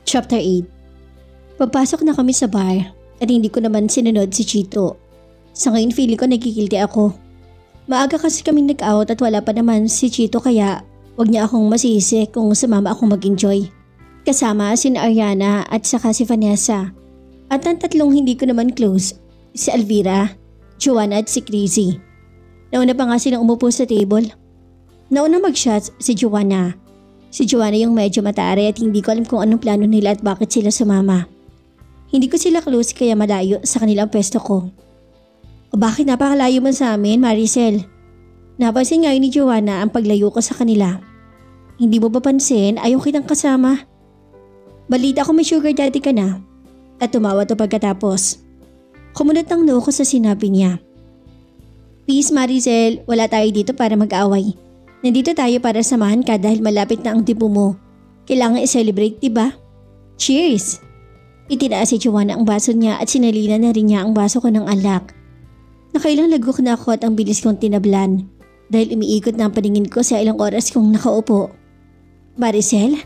Chapter 8. Papasok na kami sa bar at hindi ko naman sinunod si Chito. Sa ngayon feeling ko nagkikilty ako. Maaga kasi kaming nag-out at wala pa naman si Chito kaya wag niya akong masisi kung sumama akong mag-enjoy. Kasama si Ariana at saka si Vanessa. At ang tatlong hindi ko naman close, si Elvira, Joanna at si Crazy. Nauna pa nga silang umupo sa table. Nauna mag-shots si Joanna. Si Joanna yung medyo mataray at hindi ko alam kung anong plano nila at bakit sila sumama. Hindi ko sila close kaya malayo sa kanilang pwesto ko. O bakit napakalayo mo sa amin, Maricel? Napansin nga ni Joanna ang paglayo ko sa kanila. Hindi mo ba pansin ayaw kitang kasama? Balita ko may sugar daddy ka na. At tumawa to pagkatapos. Kumunot ang noo ko sa sinabi niya. Please Maricel, wala tayo dito para mag-away. Nandito tayo para samahan ka dahil malapit na ang dipo mo. Kailangan i-celebrate, diba? Cheers! Itinaas si Joanna ang baso niya at sinalina na rin niya ang baso ko ng alak. Nakailang lagok na ako at ang bilis kong tinablan dahil umiikot na ang paningin ko sa ilang oras kong nakaupo. Maricel,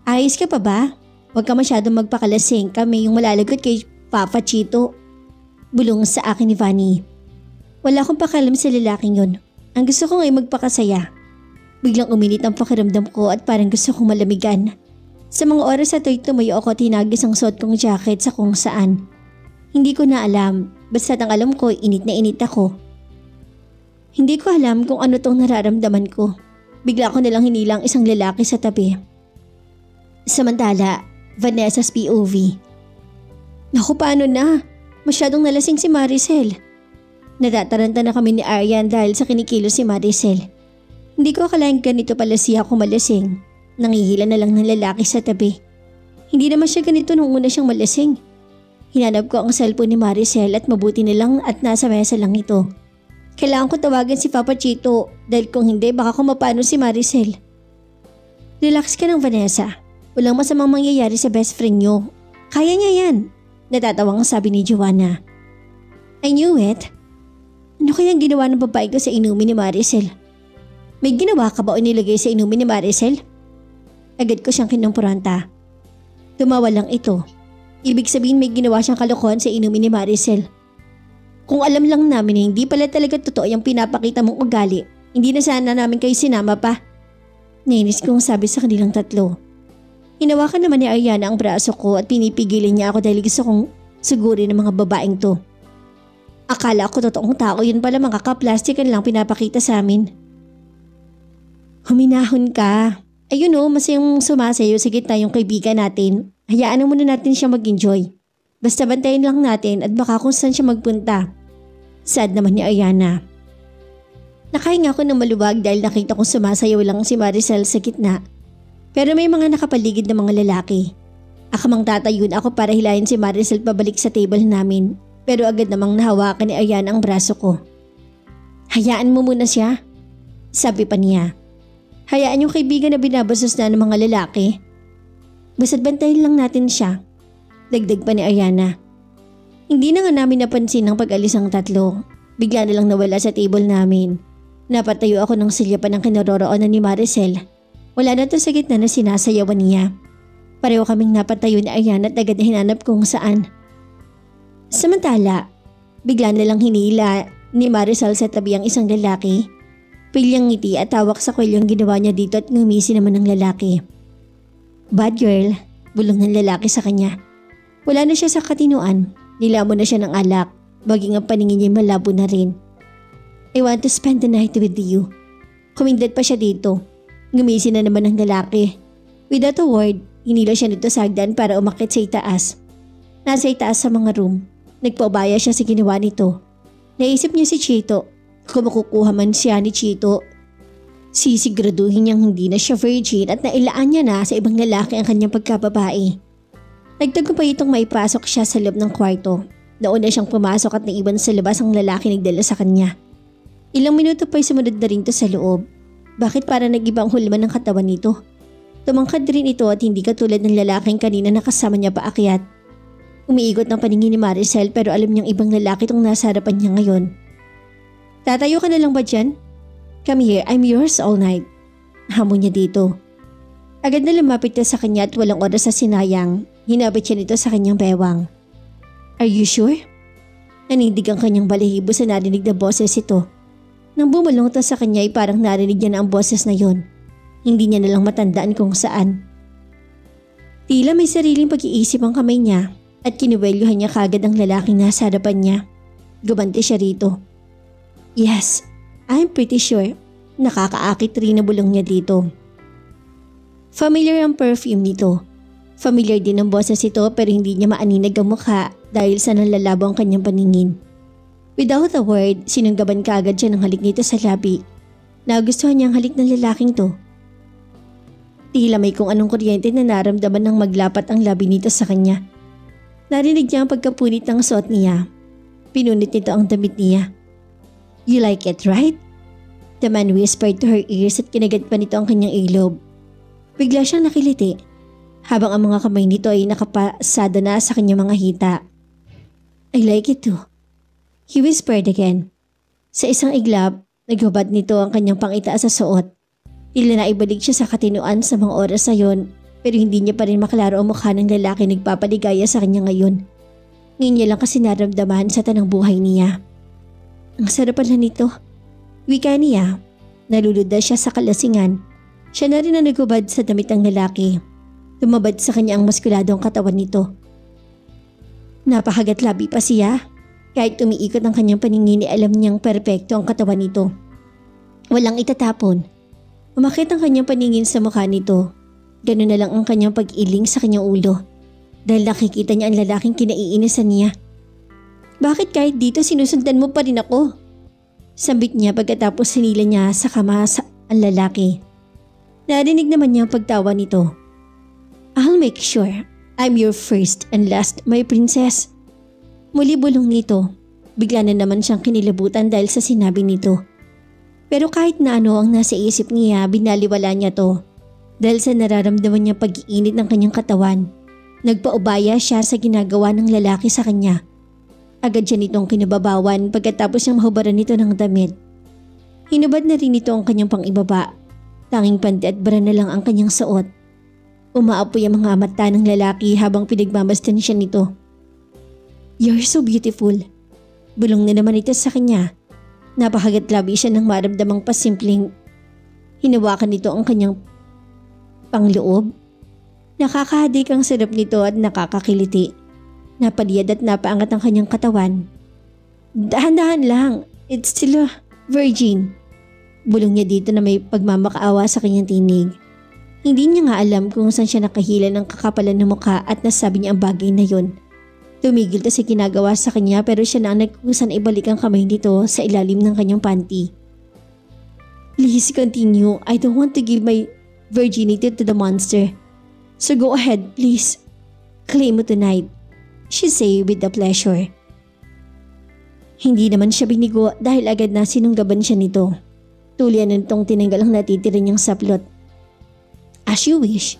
ayos ka pa ba? Huwag ka masyadong magpakalasing, kami yung malalagot kay Papa Chito. Bulong sa akin ni Vanny. Wala akong pakalam sa lalaking yun. Ang gusto ko ngay magpakasaya. Biglang uminit ang pakiramdam ko at parang gusto kong malamigan. Sa mga oras na to'y tumayo ako at hinagis ang suot kong jacket sa kung saan. Hindi ko na alam, basta ang alam ko init na init ako. Hindi ko alam kung ano tong nararamdaman ko. Bigla ko nalang hinilang isang lalaki sa tabi. Samantala, Vanessa's POV. Naku paano na? Masyadong nalasing si Maricel. Natataranta na kami ni Aryan dahil sa kinikilos si Maricel. Hindi ko akalain ganito pala siya kung malasing. Nangihila na lang ng lalaki sa tabi. Hindi naman siya ganito nung una siyang malasing. Hinanap ko ang cellphone ni Maricel at mabuti na lang at nasa mesa lang ito. Kailangan ko tawagan si Papa Chito dahil kung hindi baka kung mapano si Maricel. Relax ka ng Vanessa. Walang masamang mangyayari sa best friend niyo. Kaya niya yan. Natatawang sabi ni Joanna. I knew it. Ano kayang ginawa ng babae ko sa inumin ni Maricel? May ginawa ka ba o nilagay sa inumin ni Maricel? Agad ko siyang kinumpuranta. Tumawa lang ito. Ibig sabihin may ginawa siyang kalokohan sa inumin ni Maricel. Kung alam lang namin na hindi pala talaga totoo yung pinapakita mong ugali, hindi na sana namin kayo sinama pa. Nainis kong sabi sa kanilang tatlo. Hinawakan naman ni Ariana ang braso ko at pinipigilan niya ako dahil gusto kong sigurin ng mga babaeng to. Akala ko totoong tao, yun pala mga ka-plastikan lang pinapakita sa amin. Huminahon ka. Ayun o, masayang sumasayo sa gitna yung kaibigan natin. Hayaan na muna natin siya mag-enjoy. Basta bantayin lang natin at baka kung saan siya magpunta. Sad naman ni Ariana. Nakahinga ako ng maluwag dahil nakita kong sumasayaw lang si Maricel sa gitna. Pero may mga nakapaligid na mga lalaki. Akamang tatayun ako para hilahin si Maricel pabalik sa table namin. Pero agad namang nahawakan ni Ariana ang braso ko. Hayaan mo muna siya. Sabi pa niya. Hayaan yung kaibigan na binabasos na ng mga lalaki. Basta't bantayin lang natin siya. Dagdag pa ni Ariana. Hindi na nga namin napansin ang pag-alis ang tatlo. Bigla na lang nawala sa table namin. Napatayo ako ng silyapan ng kinaroroonan ni Maricel. Wala na to sa gitna na sinasayawan niya. Pareho kaming napatayo ni Ariana at agad na hinanap kung saan. Samantala, bigla na lang hinila ni Maricel sa tabi ang isang lalaki. Pilyang ngiti at tawak sa kwelyong ginawa niya dito at ngumisi naman ng lalaki. Bad girl, bulong ng lalaki sa kanya. Wala na siya sa katinuan, nilamon na siya ng alak, baging ang paningin niya malabo na rin. I want to spend the night with you. Kumindat pa siya dito. Ngumisi na naman ng lalaki. Without a word, hinila siya nito sa hagdan para umakyat sa itaas. Nasa itaas sa mga room, nagpaubaya siya sa ginawa nito. Naisip niya si Chito. Kung makukuha man siya ni Chito, sisiguraduhin niyang hindi na siya virgin at nailaan niya na sa ibang lalaki ang kanyang pagkababae. Nagtagumpay itong maipasok siya sa loob ng kwarto. Nauna siyang pumasok at naiwan sa labas ang lalaki nagdala sa kanya. Ilang minuto pa'y sumunod na rin to sa loob. Bakit para nag-iba ang hulman ng katawan nito? Tumangkad rin ito at hindi katulad ng lalaking kanina nakasama niya paakyat. Umiikot ng paningin ni Maricel pero alam niyang ibang lalaki itong nasa harapan niya ngayon. Tatayo ka na lang ba dyan? Come here, I'm yours all night. Hamon niya dito. Agad na lumapit ka sa kanya at walang oras sa sinayang. Hinabit siya nito sa kanyang bewang. Are you sure? Nanindig ang kanyang balahibo sa narinig na boses ito. Nang bumulong ito sa kanya ay parang narinig niya na ang boses na yon. Hindi niya nalang matandaan kung saan. Tila may sariling pag-iisip ang kamay niya at kinuwelyuhan niya kagad ang lalaking nasa harapan niya. Gumanti siya rito. Yes, I'm pretty sure. Nakakaakit rin na bulong niya dito. Familiar ang perfume nito. Familiar din ang boses ito pero hindi niya maaninag ang mukha dahil sa nalalabo ang kanyang paningin. Without a word, sinunggaban kaagad siya ng halik nito sa labi. Nagustuhan niya ang halik ng lalaking to. Tila may kung anong kuryente na naramdaman nang maglapat ang labi nito sa kanya. Narinig niya ang pagkapunit ng suot niya. Pinunit nito ang damit niya. You like it, right? The man whispered to her ears at kinagat pa nito ang kanyang ilob. Bigla siyang nakiliti habang ang mga kamay nito ay nakapasada na sa kanyang mga hita. I like it too. He whispered again. Sa isang iglap, naghubad nito ang kanyang pangitaas sa suot. Tila naibalik siya sa katinuan sa mga oras na yon pero hindi niya pa rin maklaro ang mukha ng lalaki nagpapaligaya sa kanya ngayon. Ngayon niya lang kasi naramdaman sa tanang buhay niya. Ang sarap pala nito. Wika niya. Nalulod siya sa kalasingan. Siya na rin ang nagubad sa damit ng lalaki. Tumabad sa kanya ang maskuladong katawan nito. Napakagat labi pa siya. Kahit umiikot ang kanyang paningin alam niyang perpekto ang katawan nito. Walang itatapon. Umakit ang kanyang paningin sa mukha nito. Ganun na lang ang kanyang pag-iling sa kanyang ulo. Dahil nakikita niya ang lalaking kinaiinisan niya. Bakit kahit dito sinusundan mo pa rin ako? Sambit niya pagkatapos sinila niya sa kama ang lalaki. Narinig naman niya ang pagtawa nito. I'll make sure I'm your first and last, my princess. Muli bulong nito. Bigla na naman siyang kinilabutan dahil sa sinabi nito. Pero kahit na ano ang nasa isip niya, binaliwala niya to. Dahil sa nararamdaman niya pag-iinit ng kanyang katawan, nagpaubaya siya sa ginagawa ng lalaki sa kanya. Agad siya nitong kinababawan pagkatapos niyang mahubaran nito ng damit. Hinubad na rin ito ang kanyang pang-ibaba. Tanging panty at bra na lang ang kanyang suot. Umaapoy ang mga mata ng lalaki habang pinagmamasdan siya nito. You're so beautiful. Bulong na naman ito sa kanya. Napakagatlabi siya nang maramdamang pasimpleng hinawakan nito ang kanyang pangloob. Nakakahadik ang sarap nito at nakakakiliti. Napaliyad at napaangat ang kanyang katawan. Dahan-dahan lang. It's still a virgin. Bulong niya dito na may pagmamakaawa sa kanyang tinig. Hindi niya nga alam kung saan siya nakahila ng kakapalan ng mukha at nasabi niya ang bagay na yun. Tumigil to sa ginagawa sa kanya pero siya na ang nagkusan ibalik ang kamay nito sa ilalim ng kanyang panty. Please continue. I don't want to give my virginity to the monster. So go ahead, please. Claim mo tonight. She say with the pleasure. Hindi naman siya binigo dahil agad na sinunggaban siya nito. Tulian nitong tinanggal ang natitira niyang saplot. As you wish,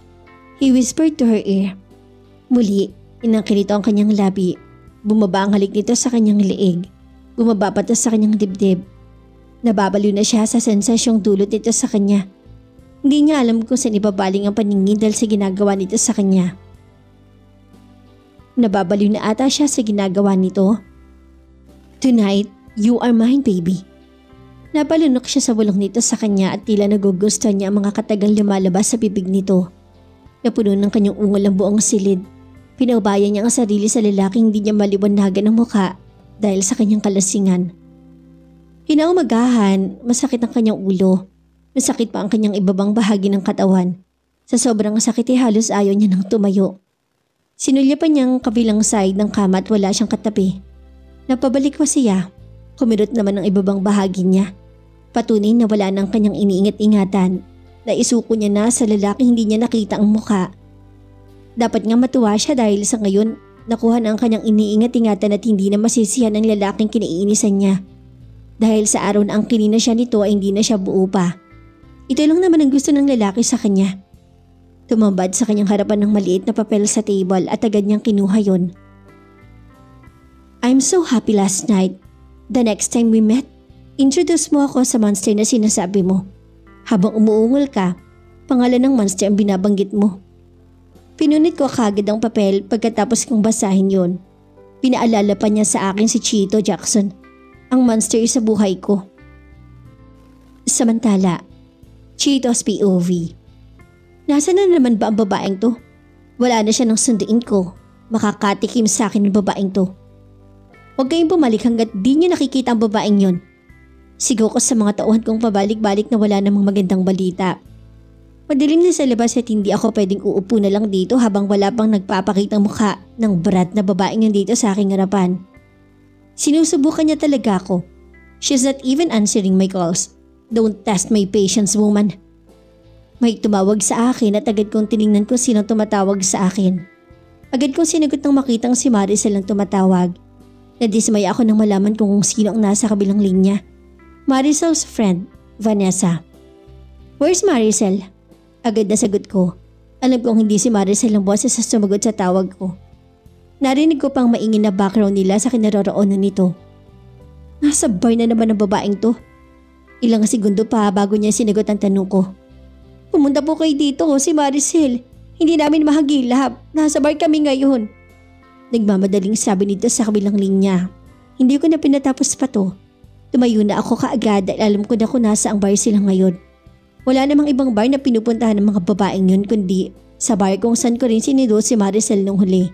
he whispered to her ear. Muli, inangkin nito ang kanyang labi. Bumaba ang halik nito sa kanyang liig. Bumaba pa ito sa kanyang dibdib. Nababaliw na siya sa sensasyong dulot nito sa kanya. Hindi niya alam kung saan ibabaling ang paningin dahil sa ginagawa nito sa kanya. Nababaliw na ata siya sa ginagawa nito. Tonight, you are mine, baby. Napalunok siya sa bulong nito sa kanya at tila nagugustuhan niya ang mga katagang lumalabas sa bibig nito. Napuno ng kanyang ungol ang buong silid. Pinaubayan niya ang sarili sa lalaking hindi niya maliwanagan ang mukha dahil sa kanyang kalasingan. Kinaumagahan, masakit ang kanyang ulo. Masakit pa ang kanyang ibabang bahagi ng katawan. Sa sobrang sakit ay halos ayaw niya nang tumayo. Sinulya pa niyang kabilang side ng kama at wala siyang katabi. Napabalik pa siya. Kumirot naman ang ibabang bahagi niya. Patunay na wala ng kanyang iniingat-ingatan. Naisuko niya na sa lalaki hindi niya nakita ang mukha. Dapat nga matuwa siya dahil sa ngayon nakuha na ang kanyang iniingat-ingatan at hindi na masisihan ang lalaking kinaiinisan niya. Dahil sa araw na ang kinina siya nito ay hindi na siya buo pa. Ito lang naman ang gusto ng lalaki sa kanya. Tumambad sa kanyang harapan ng maliit na papel sa table at agad niyang kinuha yon. I'm so happy last night. The next time we met, introduce mo ako sa monster na sinasabi mo. Habang umuungol ka, pangalan ng monster ang binabanggit mo. Pinunit ko kagad ang papel pagkatapos kong basahin yon. Pinaalala pa niya sa akin si Chito Jackson, ang monster sa buhay ko. Samantala, Chito's POV. Nasaan na naman ba ang babaeng to? Wala na siya nang sunduin ko. Makakatikim sa akin ang babaeng to. Huwag kayong bumalik hanggat di niyo nakikita ang babaeng yon. Sigaw ko sa mga tauhan kong pabalik-balik na wala namang magandang balita. Madilim na sa labas at hindi ako pwedeng uupo na lang dito habang wala pang nagpapakitang mukha ng brat na babaeng yun dito sa aking harapan. Sinusubukan niya talaga ako. She's not even answering my calls. Don't test my patience, woman. May tumawag sa akin at agad kong tiningnan kung sino tumatawag sa akin. Agad kong sinagot nang makitang si Maricel ang tumatawag. Nadismay ako nang malaman kung sino ang nasa kabilang linya. Maricel's friend, Vanessa. Where's Maricel? Agad na sagot ko. Alam kong hindi si Maricel ang boses sa sumagot sa tawag ko. Narinig ko pang maingin na background nila sa kinaroroonan nito. Nasa bar na naman ang babaeng to. Ilang segundo pa bago niya sinagot ang tanong ko. Pumunta po kayo dito, si Maricel. Hindi namin mahagilap. Nasa bar kami ngayon. Nagmamadaling sabi nito sa kabilang linya. Hindi ko na pinatapos pa to. Tumayo na ako kaagad dahil alam ko na kung nasa ang bar sila ngayon. Wala namang ibang bar na pinupuntahan ng mga babaeng yun kundi sa bar kung saan ko rin sinido si Maricel nung huli.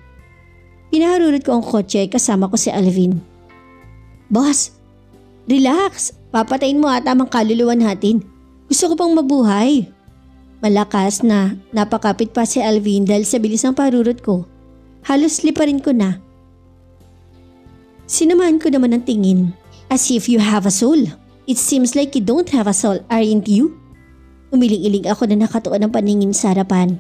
Pinaharurot ko ang kotse kasama ko si Alvin. Boss, relax. Papatayin mo ata ang kaluluwa natin. Gusto ko pang mabuhay. Malakas na napakapit pa si Alvin dahil sa bilis ng parurot ko. Halos sliparin ko na. Sinamahan ko naman ang tingin. As if you have a soul. It seems like you don't have a soul, aren't you? Umiling-iling ako na nakatuon ng paningin sa harapan.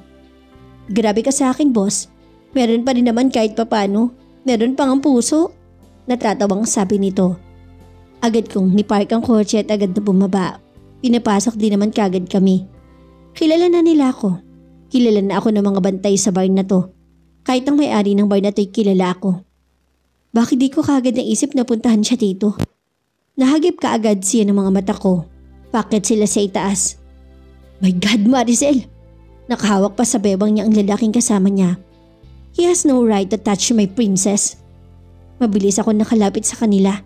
Grabe ka sa akin, boss. Meron pa rin naman kahit papano. Meron pang ang puso. Natatawang sabi nito. Agad kong nipark ang kotse at agad na bumaba. Pinapasok din naman kagad kami. Kilala na nila ako. Kilala na ako ng mga bantay sa bar na to. Kahit ang may-ari ng bar na to'y kilala ako. Bakit di ko kagad naisip na puntahan siya dito? Nahagip kaagad siya ng mga mata ko. Bakit sila sa itaas? My God, Maricel! Nakahawak pa sa bebang niya ang lalaking kasama niya. He has no right to touch my princess. Mabilis ako nakalapit sa kanila.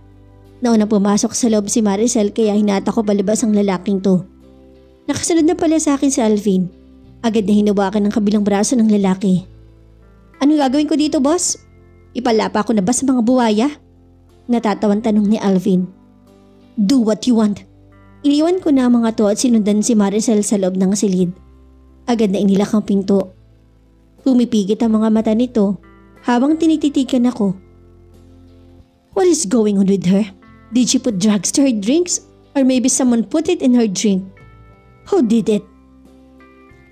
Naunang pumasok sa loob si Maricel kaya hinata ko palabas ang lalaking to. Nakasunod na pala sa akin si Alvin. Agad na hinawakan ng kabilang braso ng lalaki. Anong gagawin ko dito, boss? Ipalapa ko na ba sa mga buwaya? Natatawan tanong ni Alvin. Do what you want. Iniwan ko na ang mga to at sinundan si Maricel sa loob ng silid. Agad na inilak ang pinto. Pumipigit ang mga mata nito habang tinititigan ako. What is going on with her? Did she put drugs to her drinks? Or maybe someone put it in her drink? Who did it?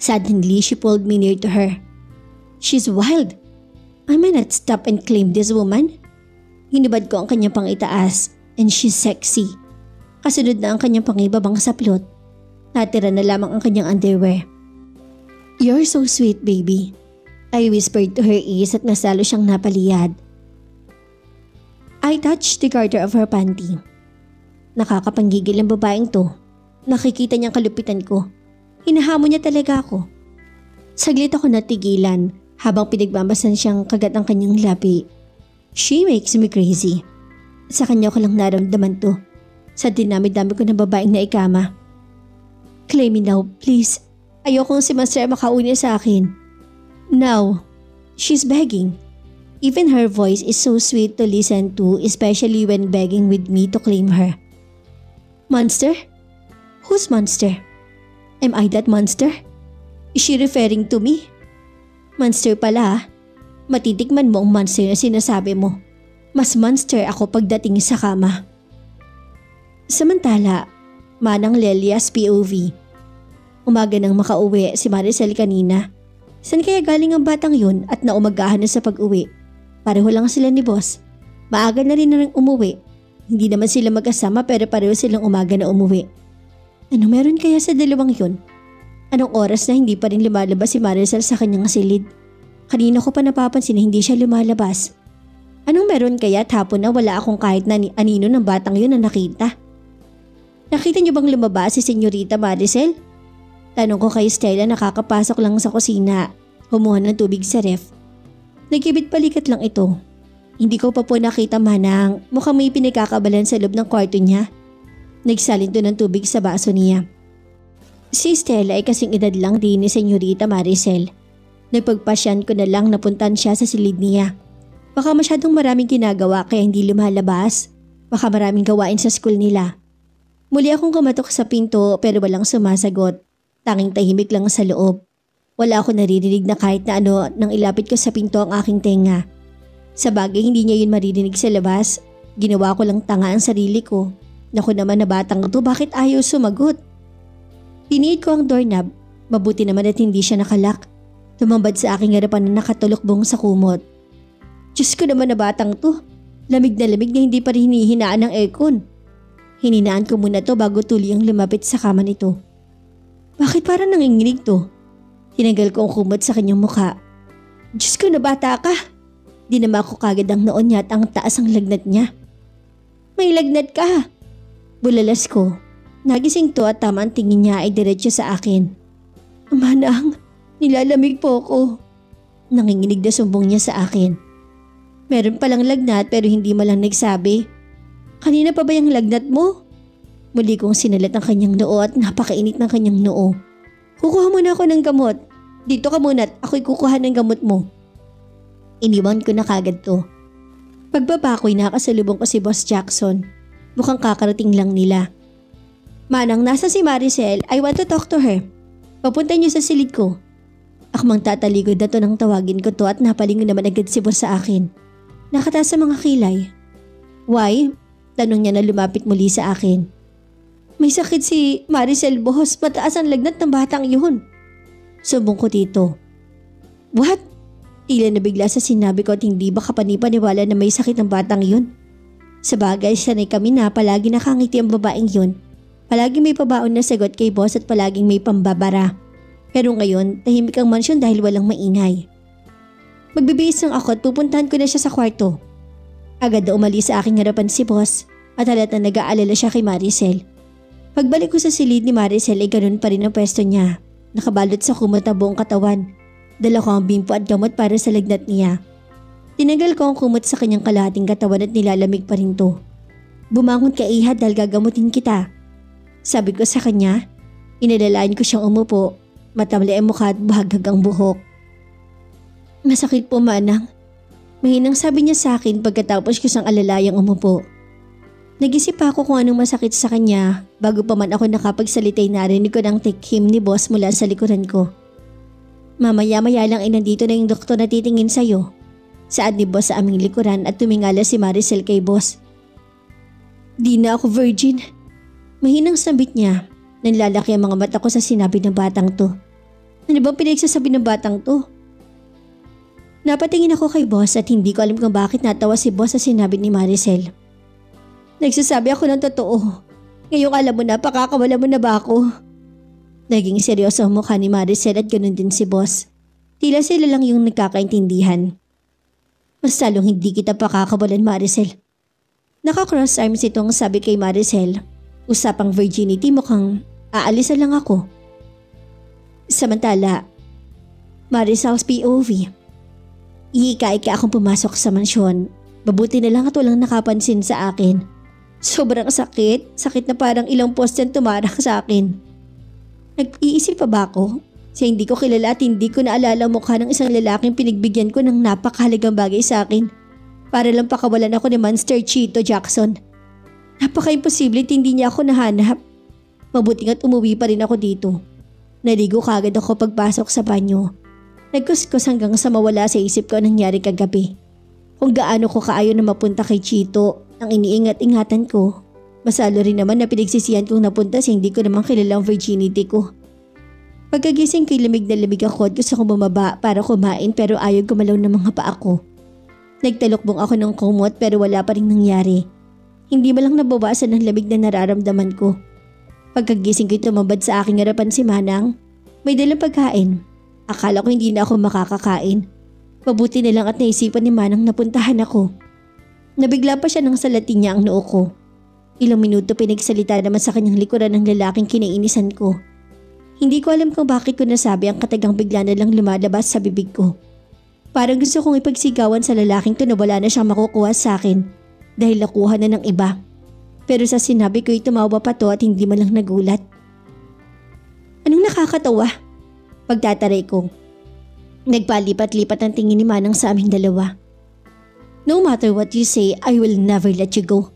Suddenly, she pulled me near to her. She's wild. I may not stop and claim this woman. Hinubad ko ang kanyang pangitaas and she's sexy. Kasunod na ang kanyang pangibabang saplot. Natira na lamang ang kanyang underwear. You're so sweet, baby. I whispered to her ears at mas lalo siyang napaliyad. I touched the garter of her panty. Nakakapanggigil ang babaeng to. Nakikita niyang kalupitan ko. Hinahamon niya talaga ako. Saglit ako natigilan habang pinagmamasan siyang kagat ang kanyang labi. She makes me crazy. Sa kanya ko lang naramdaman to. Sa dinami-dami ko ng babaeng na ikama. Claim me now, please. Ayokong si Master makauna sa akin. Now, she's begging. Even her voice is so sweet to listen to, especially when begging with me to claim her. Monster? Who's monster? Am I that monster? Is she referring to me? Monster pala. Matitikman mo ang monster na sinasabi mo. Mas monster ako pagdating sa kama. Samantala, Manang Lelia's POV. Umaga nang makauwi si Maricel kanina. San kaya galing ang batang yun at naumagahan na sa pag-uwi? Pareho lang sila ni boss. Maaga na rin na umuwi. Hindi naman sila magkasama pero pareho silang umaga na umuwi. Ano meron kaya sa dalawang yun? Anong oras na hindi pa rin lumalabas si Maricel sa kanyang silid? Kanina ko pa napapansin na hindi siya lumalabas. Anong meron kaya at hapon na wala akong kahit na anino ng batang yun na nakita? Nakita niyo bang lumabas si Senyorita Maricel? Tanong ko kay Stella nakakapasok lang sa kusina. Kumuha ng tubig sa ref. Nagkibit palikat lang ito. Hindi ko pa po nakita manang mukhang may pinagkakabalan sa loob ng kwarto niya. Nagsalin to ng tubig sa baso niya. Si Stella ay kasing edad lang din ni Senyorita Maricel. Nagpagpasyan ko na lang napuntan siya sa silid niya. Baka masyadong maraming ginagawa kaya hindi lumalabas. Baka maraming gawain sa school nila. Muli akong kumatok sa pinto pero walang sumasagot. Tanging tahimik lang sa loob. Wala ako naririnig na kahit na ano nang ilapit ko sa pinto ang aking tenga. Sa bagay hindi niya yun maririnig sa labas. Ginawa ko lang tanga ang sarili ko. Naku naman na batang to, bakit ayaw sumagot? Tiniid ko ang doorknob. Mabuti naman at hindi siya nakalak. Tumambad sa aking harapan na nakatulokbong sa kumot. Diyos ko naman na batang to. Lamig na hindi pa rin hinihinaan ng aircon. Hininaan ko muna to bago tuluyang lumapit sa kama nito. Bakit parang nanginginig to? Tinanggal ko ang kumot sa kanyang mukha. Diyos ko na bata ka. Dinama ko kagad ang noon niya at ang taas ang lagnat niya. May lagnat ka. Bulalas ko. Nagising to at tama ang tingin niya ay diretso sa akin. Manang, nilalamig po ako. Nanginginig na sumbong niya sa akin. Meron palang lagnat pero hindi mo lang nagsabi. Kanina pa ba yung lagnat mo? Muli kong sinalat ang kanyang noo at napakainit ng kanyang noo. Kukuha muna ako ng gamot. Dito ka muna at ako'y kukuha ng gamot mo. Iniwan ko na kagad to. Pagbaba ko'y nakasalubong ko si Boss Jackson. Mukhang kakarating lang nila. Manang, nasa si Maricel. I want to talk to her. Papunta niyo sa silid ko. Akmang tataligod na to nang tawagin ko to at napalingon naman agad si Boss sa akin. Nakataas sa mga kilay. Why? Tanong niya na lumapit muli sa akin. May sakit si Maricel, boss. Mataas ang lagnat ng batang yun. Sumbong ko dito. What? Tila na bigla sa sinabi ko at hindi ba kapanipaniwala na may sakit ng batang yun. Sa bagay, sanay kami na palagi nakangiti ang babaeng yun. Palagi may pabaon na sagot kay boss at palaging may pambabara. Pero ngayon, tahimik ang mansyon dahil walang maingay. Magbibihis lang ako at pupuntahan ko na siya sa kwarto. Agad na umalis sa aking harapan si boss at halatang nag-aalala siya kay Maricel. Pagbalik ko sa silid ni Maricel ay ganun pa rin ang pwesto niya. Nakabalot sa kumot na buong katawan. Dala ko ang bimpo at gamot para sa lagnat niya. Tinanggal ko ang kumot sa kanyang kalahating katawan at nilalamig pa rin to. Bumangon ka iha dahil gagamutin kita. Sabi ko sa kanya, inalalaan ko siyang umupo. Matamlay ang mukha at bahagag ang buhok. Masakit po manang. Mahinang sabi niya sa akin pagkatapos ko siyang alalayang umupo. Nag-isip ako kung anong masakit sa kanya bago pa man ako nakapagsalita ay narinig ko ng tikhim ni boss mula sa likuran ko. Mamaya-maya lang ay nandito na yung doktor na titingin sa'yo. Saad ni boss sa aming likuran at tumingala si Maricel kay boss. Di na ako virgin. Mahinang sambit niya. Nanlalaki ang mga mata ko sa sinabi ng batang to. Ano bang pinagsasabi ng batang to? Napatingin ako kay boss at hindi ko alam kung bakit natawa si boss sa sinabi ni Maricel. Nagsasabi ako ng totoo. Ngayong alam mo na, pakakawala mo na ba ako? Naging seryoso ang mukha ni Maricel at ganun din si boss. Tila sila lang yung nagkakaintindihan. Mas lalong hindi kita pakakawalan, Maricel. Naka-cross arms itong sabi kay Maricel. Usapang virginity, mukhang aalisan lang ako. Samantala, Maricel's POV. Ihika-ika akong pumasok sa mansyon. Mabuti na lang at walang nakapansin sa akin. Sobrang sakit. Sakit na parang ilang poste ang tumarak sa akin. Nag-iisip pa ba ako? Sa hindi ko kilala at hindi ko naalala mukha ng isang lalaking pinagbigyan ko ng napakahalagang bagay sa akin. Para lang pakawalan ako ni Monster Chito Jackson. Napaka-imposible at hindi niya ako nahanap. Mabuti nga't umuwi pa rin ako dito. Naligo kagad ako pagpasok sa banyo. Nagkuskus hanggang sa mawala sa isip ko ang nangyari kagabi. Kung gaano ko kaayo na mapunta kay Chito, ang iniingat-ingatan ko. Masalo rin naman na pinagsisihan kong napunta sa hindi ko namang kilala ang virginity ko. Pagkagising ko'y lamig na lamig ako at gusto kong bumaba para kumain pero ayaw gumalaw ng mga paa ko. Nagtalokbong ako ng kumot pero wala pa rin nangyari. Hindi mo lang nabawasan ang lamig na nararamdaman ko. Pagkagising ko'y tumambad sa aking harapan si Manang. May dalang pagkain. Akala ko hindi na ako makakakain. Mabuti na lang at naisipan ni Manang na puntahan ako. Nabigla pa siya nang salatin niya ang noo ko. Ilang minuto pinagsalita naman sa kanyang likuran ng lalaking kinainisan ko. Hindi ko alam kung bakit ko nasabi ang katagang bigla na lang lumalabas sa bibig ko. Parang gusto kong ipagsigawan sa lalaking to na wala na siyang makukuha sa akin dahil nakuha na ng iba. Pero sa sinabi ko ay tumawa pa to at hindi man lang nagulat. Anong nakakatawa? Pagtataray ko. Nagpalipat-lipat ang tingin ni Manang sa aming dalawa. No matter what you say, I will never let you go.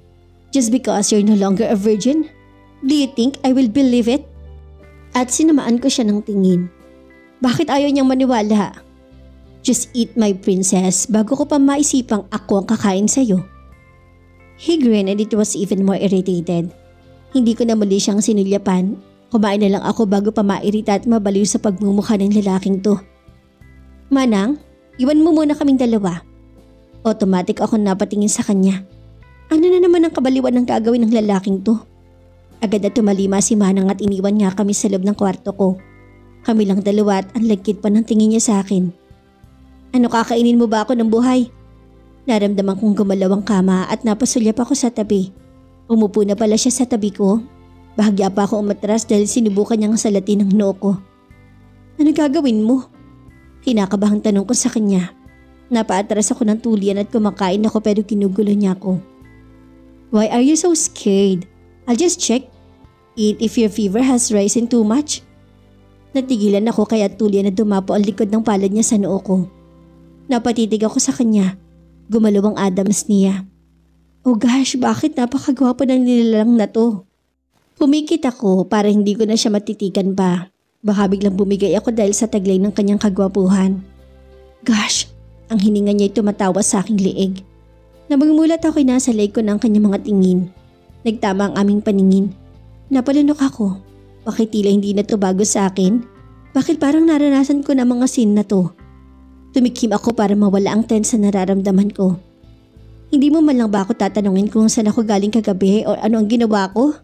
Just because you're no longer a virgin? Do you think I will believe it? At sinamaan ko siya ng tingin. Bakit ayaw niyang maniwala? Just eat my princess bago ko pa maisipang ako ang kakain sa'yo. He grinned and it was even more irritated. Hindi ko na muli siyang sinulyapan. Kumain na lang ako bago pa mairita at mabaliw sa pagmumukha ng lalaking to. Manang, iwan mo muna kaming dalawa. Automatic ako napatingin sa kanya. Ano na naman ang kabaliwan ng gagawin ng lalaking to? Agad na tumalima si Manang at iniwan nga kami sa loob ng kwarto ko. Kami lang dalawa at ang lagkit pa ng tingin niya sa akin. Ano, kakainin mo ba ako ng buhay? Naramdaman kong gumalaw ang kama at napasulyap ako sa tabi. Umupo na pala siya sa tabi ko. Bahagya pa ako umatras dahil sinubukan niyang salatin ang noo ko. Ano gagawin mo? Kinakabahang tanong ko sa kanya. Napaatras ako ng tulian at kumakain ako pero ginugulo niya ako. Why are you so scared? I'll just check. Eat if your fever has risen too much. Natigilan ako kaya tulian na dumapo ang likod ng palad niya sa noo ko. Napatitig ako sa kanya. Gumalaw ang Adams niya. Oh gosh, bakit napakagwapo ng nilalang na to? Pumikit ako para hindi ko na siya matitikan pa. Baka biglang bumigay ako dahil sa taglay ng kanyang kagwapuhan. Gosh, ang hininga niya ay tumatawa sa aking liig. Namangmulat ako'y nasa leg ko ng kanyang mga tingin. Nagtama ang aming paningin. Napalunok ako. Bakit tila hindi na to bago sa akin? Bakit parang naranasan ko na mga scene na to? Tumikim ako para mawala ang tense na nararamdaman ko. Hindi mo man lang ba ako tatanungin kung saan ako galing kagabi o ano ang ginawa ko?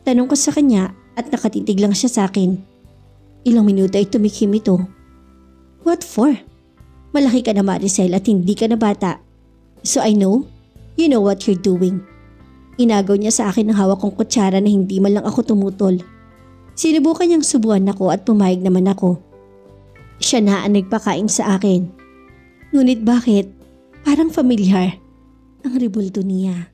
Tanong ko sa kanya at nakatitig lang siya sa akin. Ilang minuto ay tumikim ito. What for? Malaki ka na, Maricel, at hindi ka na bata. So I know, you know what you're doing. Inagaw niya sa akin ang hawak kong kutsara na hindi man lang ako tumutol. Sinubukan niyang subuan ako at pumayag naman ako. Siya na ang nagpakain sa akin. Ngunit bakit? Parang familiar ang rebulto niya.